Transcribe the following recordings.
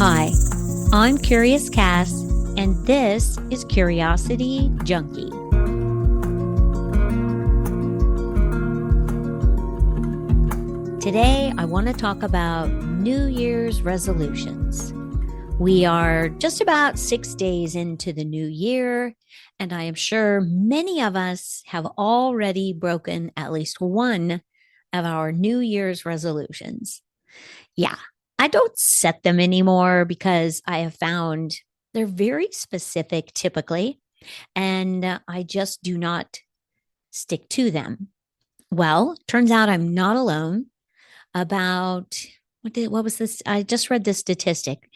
Hi, I'm Curious Cass, and this is Curiosity Junkie. Today, I want to talk about New Year's resolutions. We are just about 6 days into the new year, and I am sure many of us have already broken at least one of our New Year's resolutions. Yeah, I don't set them anymore because I have found they're very specific typically, and I just do not stick to them. Well, turns out I'm not alone. About what was this? I just read this statistic.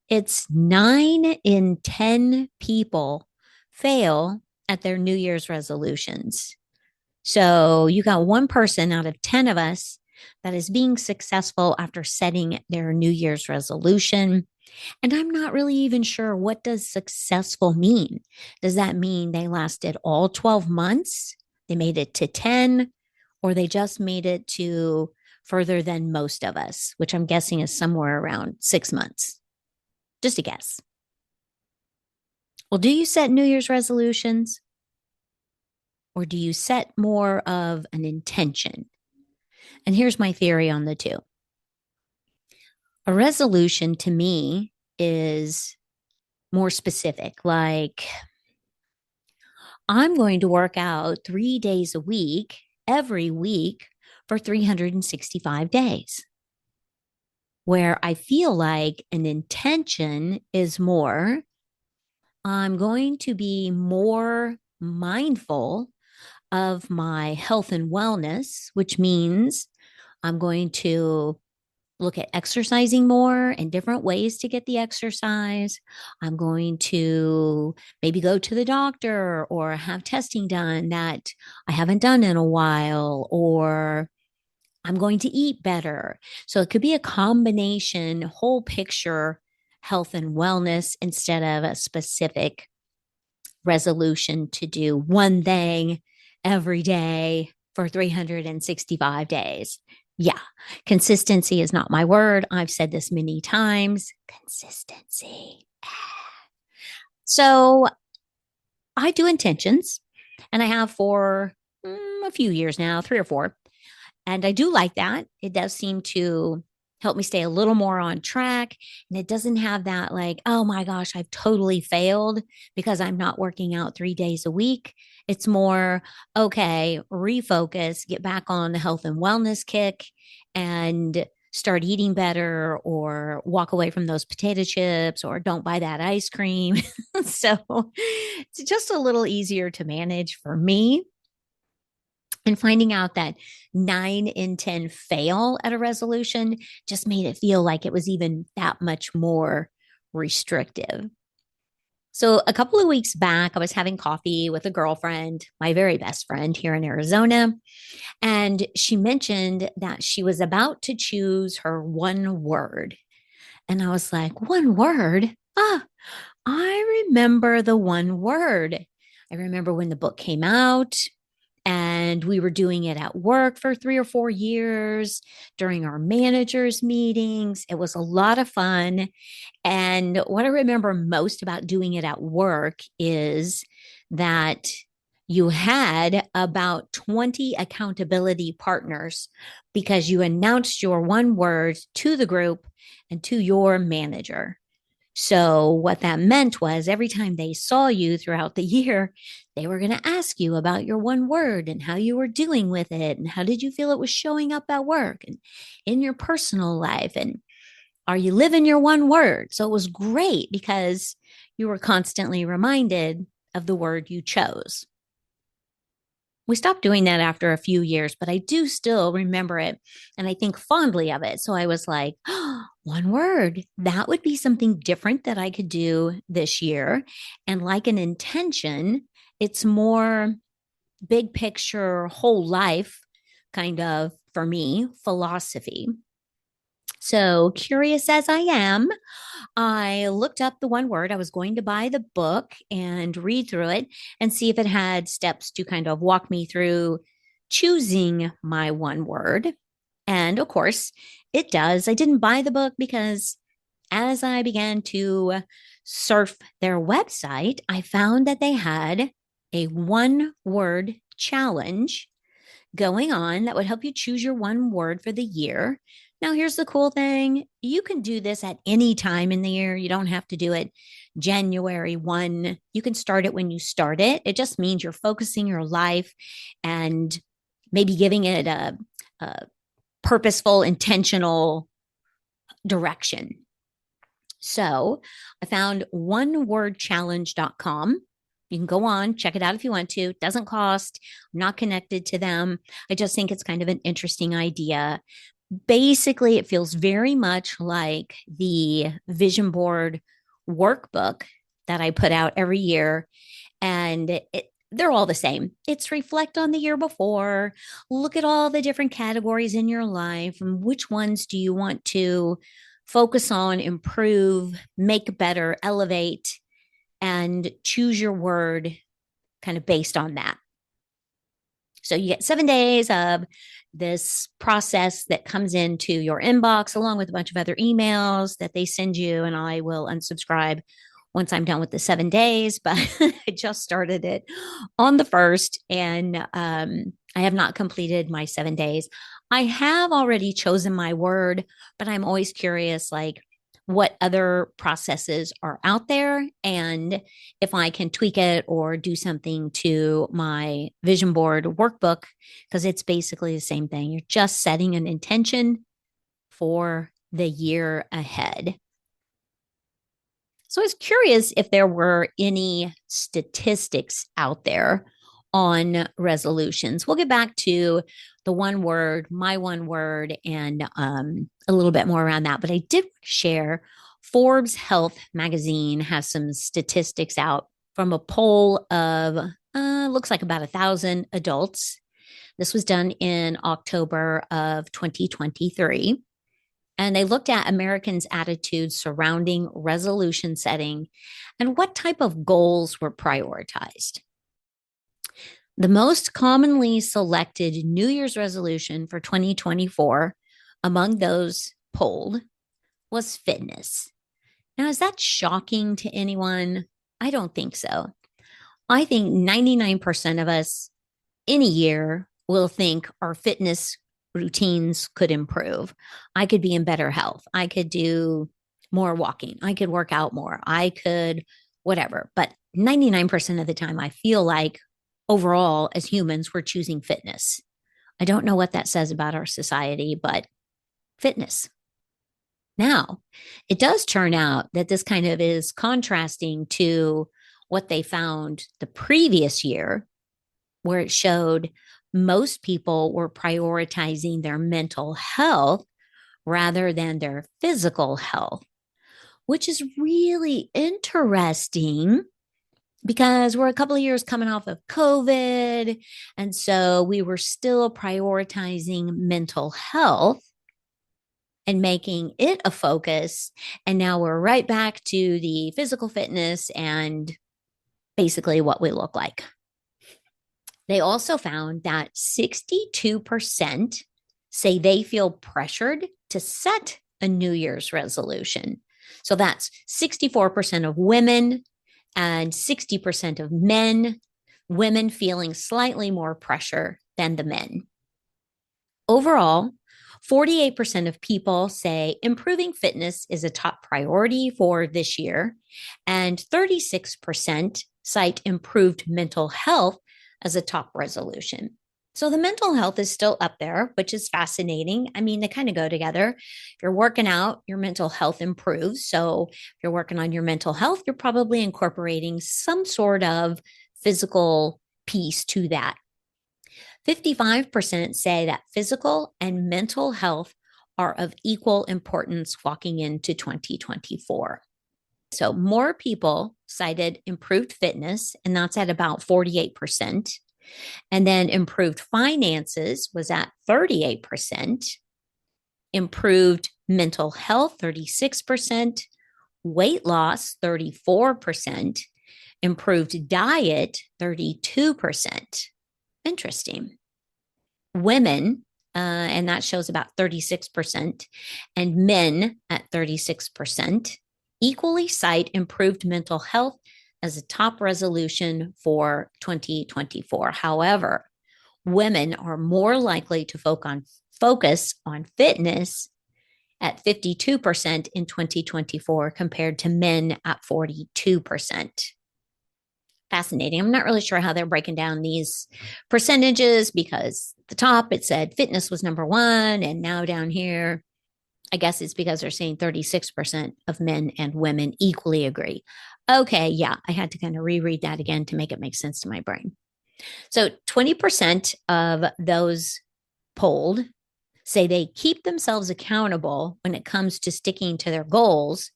It's 9 in 10 people fail at their New Year's resolutions. So you got one person out of 10 of us that is being successful after setting their New Year's resolution. And I'm not really even sure, what does successful mean? Does that mean they lasted all 12 months? They made it to 10, or they just made it to further than most of us, which I'm guessing is somewhere around 6 months. Just a guess. Well, do you set New Year's resolutions? Or do you set more of an intention? And here's my theory on the two. A resolution to me is more specific, like I'm going to work out 3 days a week, every week for 365 days. Where I feel like an intention is more, I'm going to be more mindful of my health and wellness, which means I'm going to look at exercising more and different ways to get the exercise. I'm going to maybe go to the doctor or have testing done that I haven't done in a while, or I'm going to eat better. So it could be a combination, whole picture health and wellness instead of a specific resolution to do one thing every day for 365 days. Yeah, consistency is not my word. I've said this many times. Consistency. So I do intentions, and I have for a few years now, 3 or 4. And I do like that. It does seem to help me stay a little more on track. And it doesn't have that, like, oh my gosh, I've totally failed because I'm not working out 3 days a week. It's more, okay, refocus, get back on the health and wellness kick, and start eating better, or walk away from those potato chips, or don't buy that ice cream. So it's just a little easier to manage for me. And finding out that 9 in 10 fail at a resolution just made it feel like it was even that much more restrictive. So a couple of weeks back, I was having coffee with a girlfriend, my very best friend here in Arizona. And she mentioned that she was about to choose her one word. And I was like, one word? I remember the one word. I remember when the book came out, and we were doing it at work for 3 or 4 years during our managers' meetings. It was a lot of fun. And what I remember most about doing it at work is that you had about 20 accountability partners because you announced your one word to the group and to your manager. So, what that meant was every time they saw you throughout the year, they were going to ask you about your one word and how you were doing with it, and how did you feel it was showing up at work and in your personal life, and are you living your one word? So, it was great because you were constantly reminded of the word you chose. We stopped doing that after a few years, but I do still remember it, and I think fondly of it. So I was like, oh, one word, that would be something different that I could do this year. And like an intention, it's more big picture, whole life kind of, for me, philosophy. So curious as I am, I looked up the one word. I was going to buy the book and read through it and see if it had steps to kind of walk me through choosing my one word. And of course, it does. I didn't buy the book because as I began to surf their website, I found that they had a one word challenge going on that would help you choose your one word for the year. Now, here's the cool thing: you can do this at any time in the year. You don't have to do it January 1. You can start it when you start it. It just means you're focusing your life and maybe giving it a purposeful, intentional direction. So I found onewordchallenge.com. You can go on, check it out if you want to. It doesn't cost. I'm not connected to them. I just think it's kind of an interesting idea. Basically, it feels very much like the vision board workbook that I put out every year. And they're all the same. It's reflect on the year before, look at all the different categories in your life, and which ones do you want to focus on, improve, make better, elevate, and choose your word kind of based on that. So you get 7 days of this process that comes into your inbox along with a bunch of other emails that they send you, and I will unsubscribe once I'm done with the 7 days. But I just started it on the first, and I have not completed my 7 days. I have already chosen my word, but I'm always curious, like, what other processes are out there and if I can tweak it or do something to my vision board workbook, because it's basically the same thing. You're just setting an intention for the year ahead. So I was curious if there were any statistics out there on resolutions. We'll get back to the one word, my one word, and a little bit more around that. But I did share Forbes Health magazine has some statistics out from a poll of looks like about 1,000 adults. This was done in October of 2023. And they looked at Americans' attitudes surrounding resolution setting and what type of goals were prioritized. The most commonly selected New Year's resolution for 2024 among those polled was fitness. Now, is that shocking to anyone? I don't think so. I think 99% of us in a year will think our fitness routines could improve. I could be in better health. I could do more walking. I could work out more. I could whatever. But 99% of the time, I feel like overall, as humans, we're choosing fitness. I don't know what that says about our society, but fitness. Now, it does turn out that this kind of is contrasting to what they found the previous year, where it showed most people were prioritizing their mental health rather than their physical health, which is really interesting because we're a couple of years coming off of COVID. And so we were still prioritizing mental health and making it a focus. And now we're right back to the physical fitness and basically what we look like. They also found that 62% say they feel pressured to set a New Year's resolution. So that's 64% of women and 60% of men, women feeling slightly more pressure than the men. Overall, 48% of people say improving fitness is a top priority for this year, and 36% cite improved mental health as a top resolution. So the mental health is still up there, which is fascinating. I mean, they kind of go together. If you're working out, your mental health improves. So if you're working on your mental health, you're probably incorporating some sort of physical piece to that. 55% say that physical and mental health are of equal importance walking into 2024. So more people cited improved fitness, and that's at about 48%. And then improved finances was at 38%. Improved mental health, 36%. Weight loss, 34%. Improved diet, 32%. Interesting. Women and that shows about 36%, and men at 36% equally cite improved mental health as a top resolution for 2024. However, women are more likely to focus on fitness at 52% in 2024 compared to men at 42%. Fascinating. I'm not really sure how they're breaking down these percentages because at the top it said fitness was number one, and now down here, I guess it's because they're saying 36% of men and women equally agree. Okay, yeah, I had to kind of reread that again to make it make sense to my brain. So 20% of those polled say they keep themselves accountable when it comes to sticking to their goals.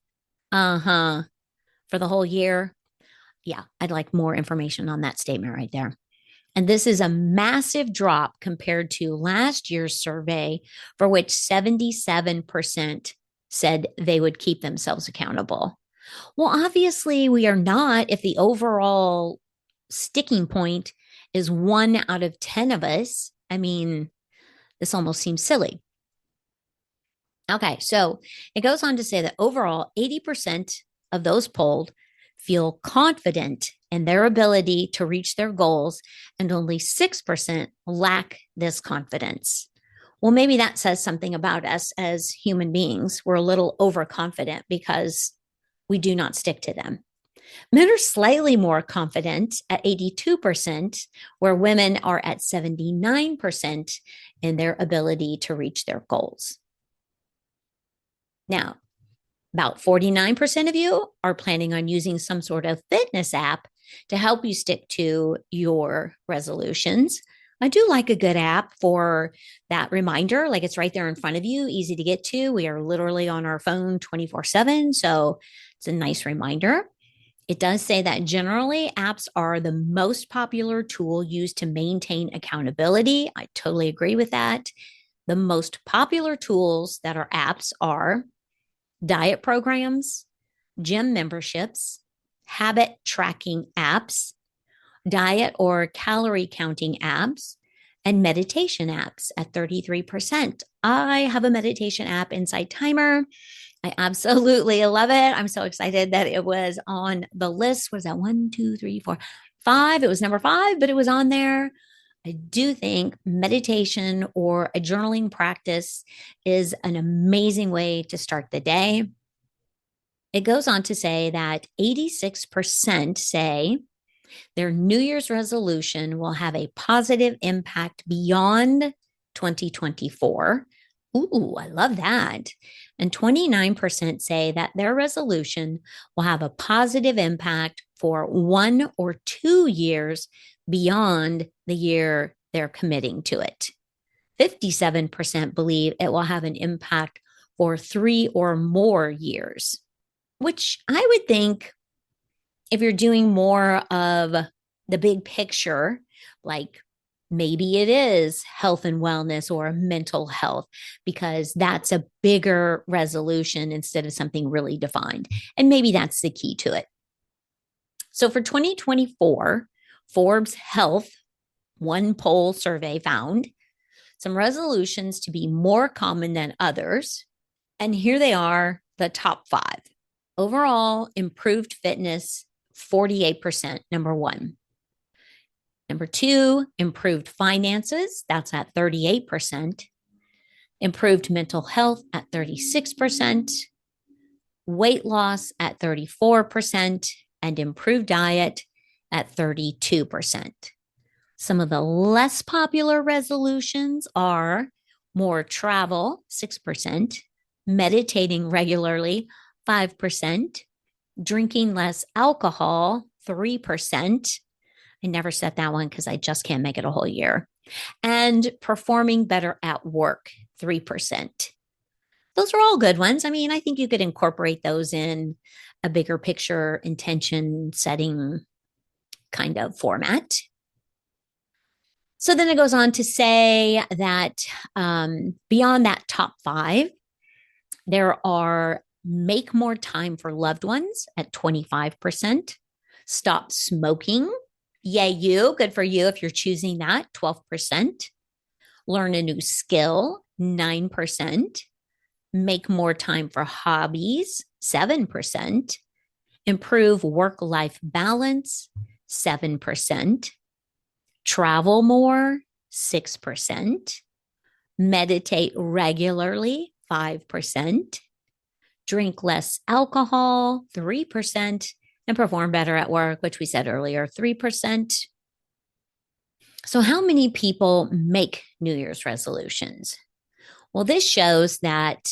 For the whole year. Yeah, I'd like more information on that statement right there. And this is a massive drop compared to last year's survey, for which 77% said they would keep themselves accountable. Well, obviously, we are not if the overall sticking point is 1 out of 10 of us. I mean, this almost seems silly. Okay, so it goes on to say that overall, 80% of those polled feel confident in their ability to reach their goals, and only 6% lack this confidence. Well, maybe that says something about us as human beings. We're a little overconfident because we do not stick to them. Men are slightly more confident at 82%, where women are at 79% in their ability to reach their goals. Now, about 49% of you are planning on using some sort of fitness app to help you stick to your resolutions. I do like a good app for that reminder. Like it's right there in front of you, easy to get to. We are literally on our phone 24/7. So it's a nice reminder. It does say that generally apps are the most popular tool used to maintain accountability. I totally agree with that. The most popular tools that are apps are diet programs, gym memberships, habit tracking apps, diet or calorie counting apps, and meditation apps at 33%. I have a meditation app, Insight Timer. I absolutely love it. I'm so excited that it was on the list. Was that 1, 2, 3, 4, 5? It was number 5, but it was on there. I do think meditation or a journaling practice is an amazing way to start the day. It goes on to say that 86% say their New Year's resolution will have a positive impact beyond 2024. Ooh, I love that. And 29% say that their resolution will have a positive impact for 1 or 2 years beyond the year they're committing to it. 57% believe it will have an impact for 3 or more years, which I would think if you're doing more of the big picture, like maybe it is health and wellness or mental health, because that's a bigger resolution instead of something really defined. And maybe that's the key to it. So for 2024, Forbes Health One Poll survey found some resolutions to be more common than others. And here they are, the top 5. Overall, improved fitness, 48%, number 1. Number 2, improved finances, that's at 38%. Improved mental health at 36%. Weight loss at 34%. And improved diet at 32%. Some of the less popular resolutions are more travel, 6%, meditating regularly, 5%, drinking less alcohol, 3%. I never set that one because I just can't make it a whole year. And performing better at work, 3%. Those are all good ones. I mean, I think you could incorporate those in a bigger picture intention setting kind of format. So then it goes on to say that beyond that top 5, there are make more time for loved ones at 25%, stop smoking. Yay, you. Good for you if you're choosing that, 12%. learn a new skill, 9%, make more time for hobbies, 7%, improve work life balance, 7%, travel more, 6%, meditate regularly, 5%, drink less alcohol, 3%, and perform better at work, which we said earlier, 3%. So, how many people make New Year's resolutions? Well, this shows that,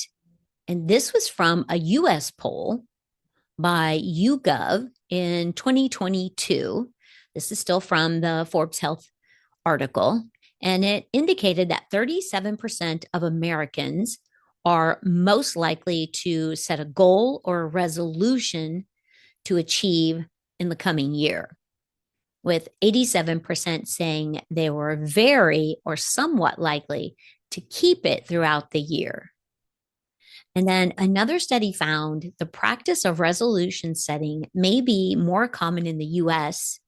and this was from a US poll by YouGov in 2022. This is still from the Forbes Health article, and it indicated that 37% of Americans are most likely to set a goal or a resolution to achieve in the coming year, with 87% saying they were very or somewhat likely to keep it throughout the year. And then another study found the practice of resolution setting may be more common in the US,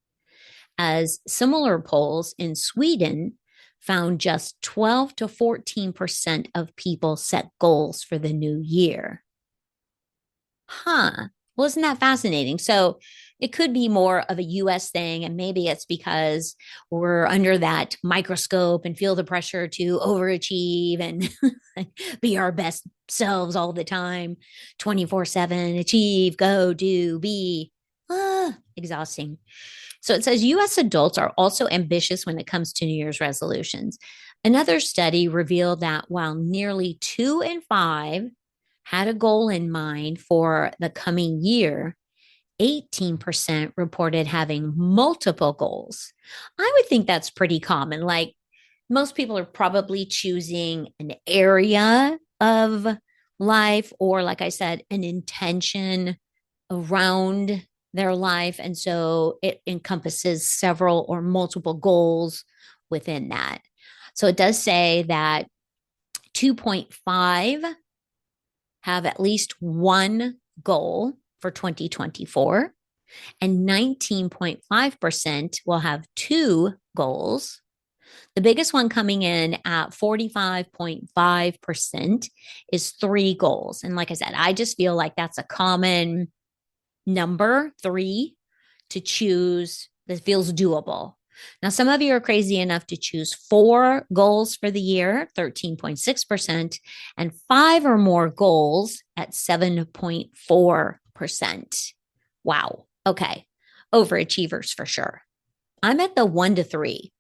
as similar polls in Sweden found just 12 to 14% of people set goals for the new year. Huh. Well, isn't that fascinating? So it could be more of a US thing, and maybe it's because we're under that microscope and feel the pressure to overachieve and be our best selves all the time, 24/7, achieve, go, do, be. Exhausting. So it says US adults are also ambitious when it comes to New Year's resolutions. Another study revealed that while nearly 2 in 5 had a goal in mind for the coming year, 18% reported having multiple goals. I would think that's pretty common. Like most people are probably choosing an area of life, or, like I said, an intention around their life. And so it encompasses several or multiple goals within that. So it does say that 2.5 have at least one goal for 2024, and 19.5% will have two goals. The biggest one coming in at 45.5% is three goals. And like I said, I just feel like that's a common number, three, to choose that feels doable. Now, some of you are crazy enough to choose four goals for the year, 13.6%, and five or more goals at 7.4%. Wow. Okay. Overachievers for sure. I'm at the 1 to 3,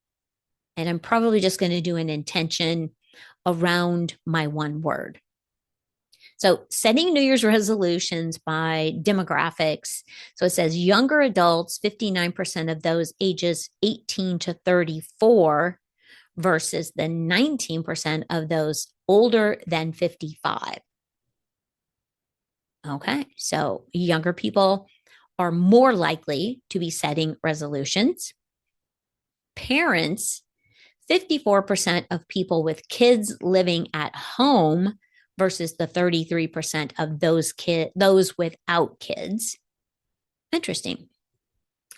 and I'm probably just going to do an intention around my one word. So, setting New Year's resolutions by demographics. So, it says younger adults, 59% of those ages 18 to 34, versus the 19% of those older than 55. Okay, so younger people are more likely to be setting resolutions. Parents, 54% of people with kids living at home versus the 33% of those without kids. Interesting.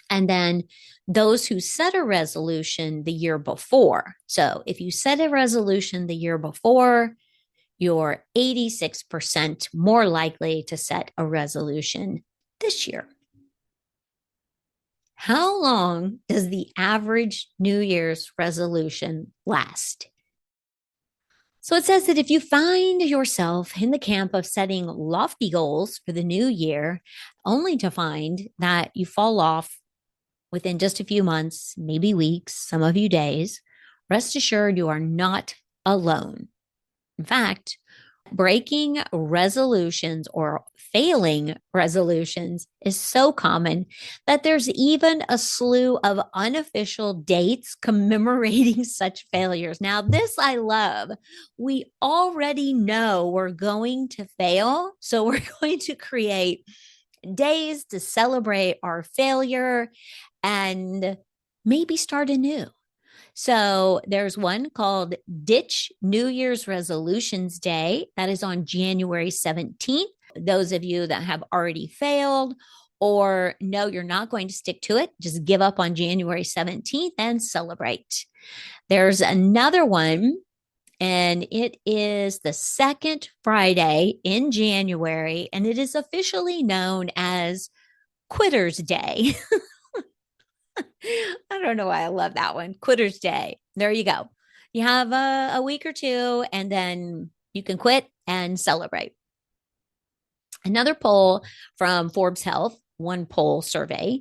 And then those who set a resolution the year before. So if you set a resolution the year before, you're 86% more likely to set a resolution this year. How long does the average New Year's resolution last? So it says that if you find yourself in the camp of setting lofty goals for the new year, only to find that you fall off within just a few months, maybe weeks, some of you days, rest assured you are not alone. In fact, breaking resolutions or failing resolutions is so common that there's even a slew of unofficial dates commemorating such failures. Now, this I love. We already know we're going to fail, so we're going to create days to celebrate our failure and maybe start anew. So there's one called Ditch New Year's Resolutions Day. That is on January 17th. Those of you that have already failed or know you're not going to stick to it, just give up on January 17th and celebrate. There's another one And it is the second Friday in January, and it is officially known as Quitter's Day. I don't know why I love that one. Quitter's Day. There you go. You have a week or two, and then you can quit and celebrate. Another poll from Forbes Health, one poll survey,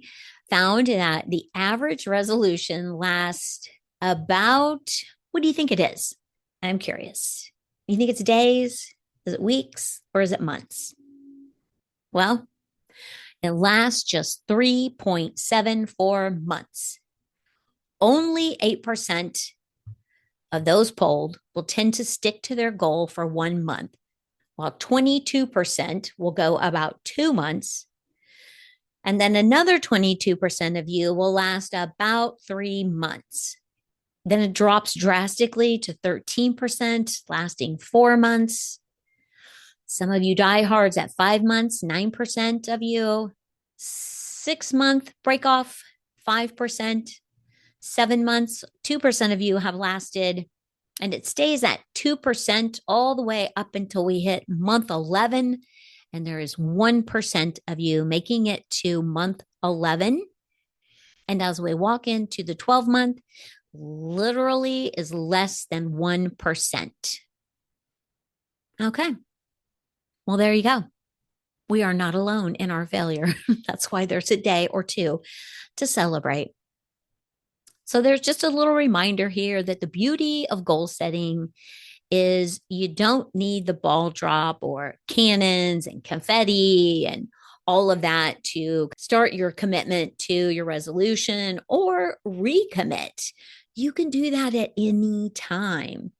found that the average resolution lasts about, what do you think it is? I'm curious. You think it's days? Is it weeks? Or is it months? Well, it lasts just 3.74 months. Only 8% of those polled will tend to stick to their goal for 1 month, while 22% will go about 2 months. And then another 22% of you will last about 3 months. Then it drops drastically to 13%, lasting 4 months. Some of you diehards at 5 months, 9% of you. 6 month break off, 5%. 7 months, 2% of you have lasted, and it stays at 2% all the way up until we hit month 11. And there is 1% of you making it to month 11. And as we walk into the 12 month, literally is less than 1%. Okay. Well, there you go. We are not alone in our failure. That's why there's a day or two to celebrate. So there's just a little reminder here that the beauty of goal setting is you don't need the ball drop or cannons and confetti and all of that to start your commitment to your resolution or recommit. You can do that at any time.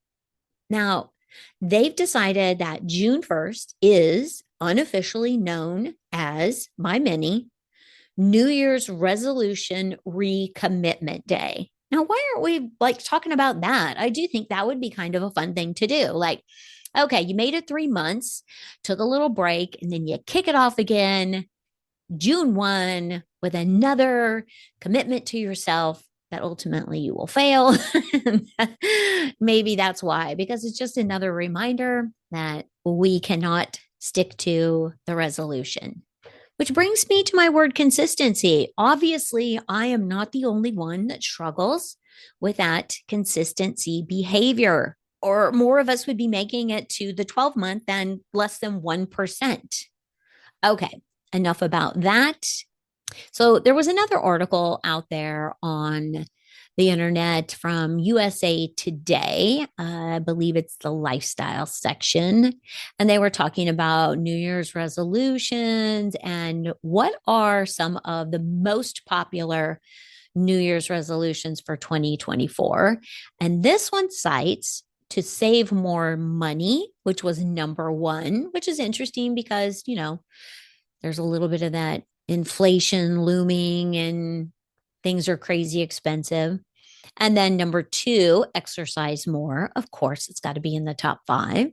Now, they've decided that June 1st is unofficially known as my mini New Year's Resolution Recommitment Day. Now, why aren't we like talking about that? I do think that would be kind of a fun thing to do. Like, okay, you made it 3 months, took a little break, and then you kick it off again June 1 with another commitment to yourself that ultimately you will fail. Maybe that's why, because it's just another reminder that we cannot stick to the resolution. Which brings me to my word consistency. Obviously, I am not the only one that struggles with that consistency behavior, or more of us would be making it to the 12 month than less than 1%. Okay, enough about that. So there was another article out there on the internet from USA Today. I believe it's the lifestyle section. And they were talking about New Year's resolutions and what are some of the most popular New Year's resolutions for 2024. And this one cites to save more money, which was number one, which is interesting because, there's a little bit of that inflation looming and things are crazy expensive. And then number two, exercise more. Of course, it's got to be in the top 5.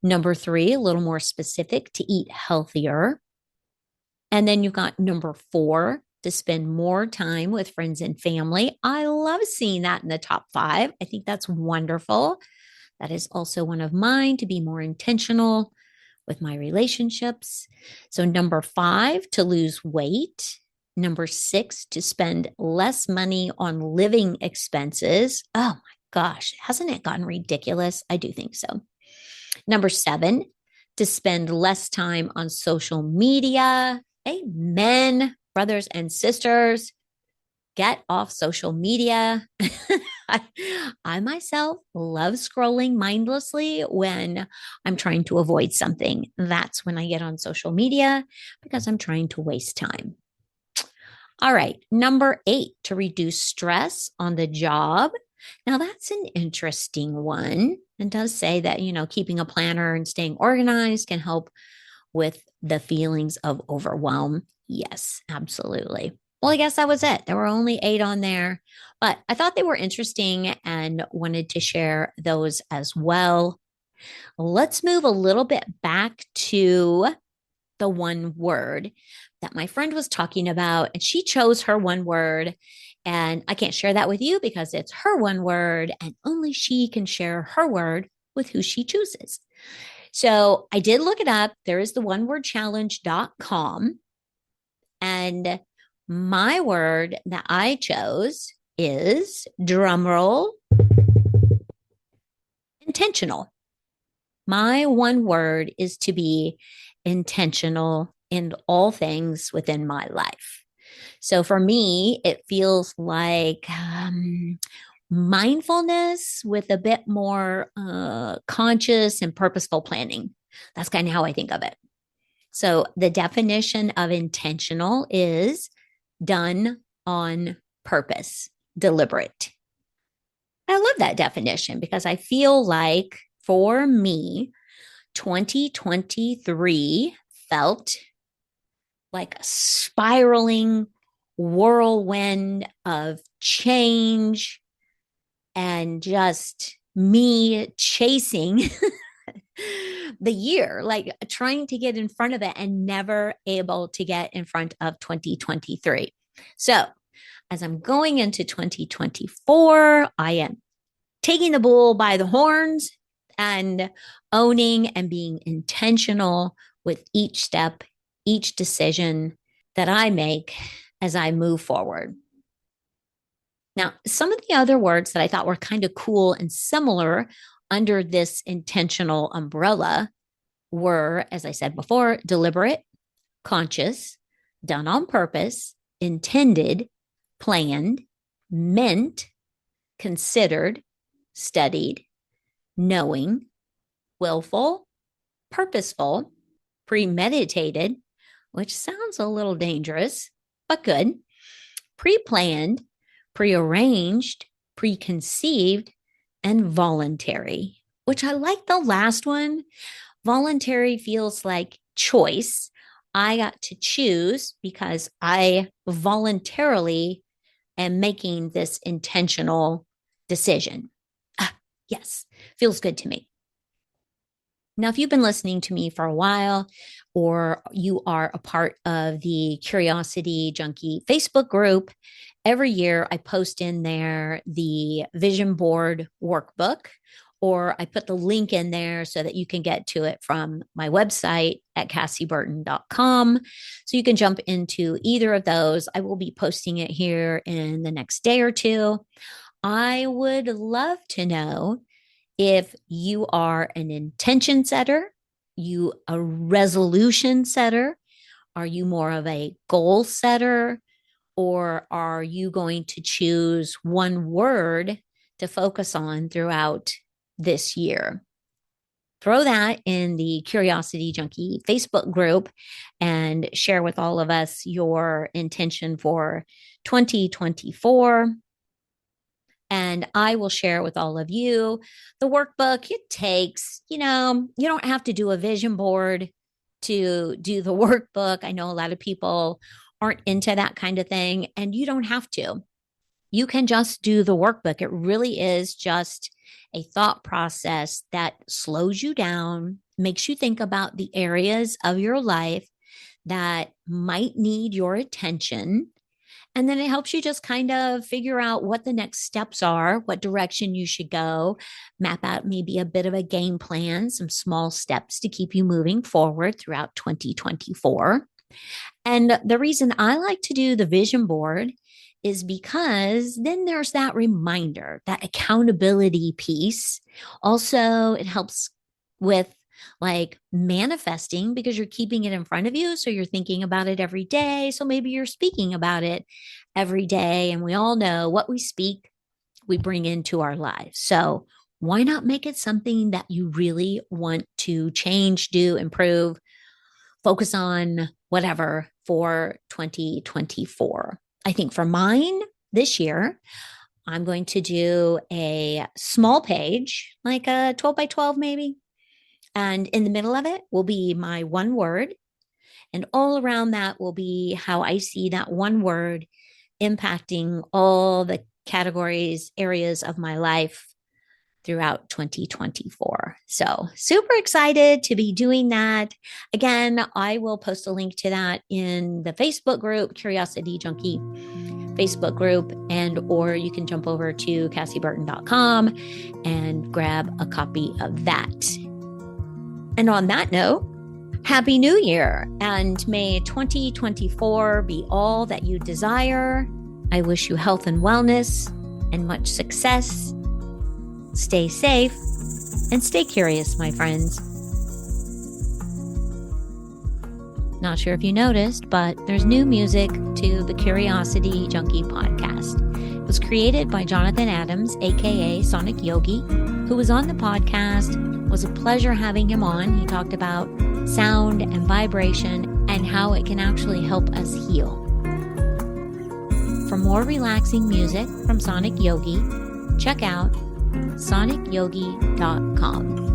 Number 3, a little more specific, to eat healthier. And then you've got number 4, to spend more time with friends and family. I love seeing that in the top 5. I think that's wonderful. That is also one of mine, to be more intentional with my relationships. So number 5, to lose weight. Number 6, to spend less money on living expenses. Oh my gosh, hasn't it gotten ridiculous? I do think so. Number 7, to spend less time on social media. Amen, brothers and sisters. Get off social media. I myself love scrolling mindlessly when I'm trying to avoid something. That's when I get on social media because I'm trying to waste time. All right, number 8, to reduce stress on the job. Now, that's an interesting one. It does say that, keeping a planner and staying organized can help with the feelings of overwhelm. Yes, absolutely. Well, I guess that was it. There were only 8 on there, but I thought they were interesting and wanted to share those as well. Let's move a little bit back to the one word that my friend was talking about, and she chose her one word. And I can't share that with you because it's her one word and only she can share her word with who she chooses. So I did look it up. There is the onewordchallenge.com. And my word that I chose is drumroll intentional. My one word is to be intentional in all things within my life. So for me, it feels like mindfulness with a bit more conscious and purposeful planning. That's kind of how I think of it. So the definition of intentional is done on purpose, deliberate. I love that definition because I feel like for me, 2023 felt like a spiraling whirlwind of change and just me chasing the year, like trying to get in front of it and never able to get in front of 2023. So, as I'm going into 2024, I am taking the bull by the horns and owning and being intentional with each step, each decision that I make as I move forward. Now, some of the other words that I thought were kind of cool and similar under this intentional umbrella were, as I said before, deliberate, conscious, done on purpose, intended, planned, meant, considered, studied, knowing, willful, purposeful, premeditated, which sounds a little dangerous, but good, pre planned, prearranged, preconceived, and voluntary, which I like the last one. Voluntary feels like choice. I got to choose because I voluntarily am making this intentional decision. Yes, feels good to me. Now, if you've been listening to me for a while, or you are a part of the Curiosity Junkie Facebook group, every year I post in there the vision board workbook, or I put the link in there so that you can get to it from my website at cassieburton.com. So you can jump into either of those. I will be posting it here in the next day or two. I would love to know if you are an intention setter, you a resolution setter, are you more of a goal setter, or are you going to choose one word to focus on throughout this year? Throw that in the Curiosity Junkie Facebook group and share with all of us your intention for 2024. And I will share with all of you the workbook. It takes, you don't have to do a vision board to do the workbook. I know a lot of people aren't into that kind of thing, and you don't have to. You can just do the workbook. It really is just a thought process that slows you down, makes you think about the areas of your life that might need your attention. And then it helps you just kind of figure out what the next steps are, what direction you should go, map out maybe a bit of a game plan, some small steps to keep you moving forward throughout 2024. And the reason I like to do the vision board is because then there's that reminder, that accountability piece. Also, it helps with like manifesting because you're keeping it in front of you. So you're thinking about it every day. So maybe you're speaking about it every day. And we all know what we speak, we bring into our lives. So why not make it something that you really want to change, do, improve, focus on, whatever for 2024? I think for mine this year, I'm going to do a small page, like a 12 by 12 maybe. And in the middle of it will be my one word. And all around that will be how I see that one word impacting all the categories, areas of my life throughout 2024. So super excited to be doing that. Again, I will post a link to that in the Facebook group, Curiosity Junkie Facebook group, or you can jump over to cassieburton.com and grab a copy of that. And on that note, Happy New Year, and may 2024 be all that you desire. I wish you health and wellness and much success. Stay safe and stay curious, my friends. Not sure if you noticed, but there's new music to the Curiosity Junkie podcast. It was created by Jonathan Adams, aka Sonic Yogi, who was on the podcast. It was a pleasure having him on. He talked about sound and vibration and how it can actually help us heal. For more relaxing music from Sonic Yogi, check out sonicyogi.com.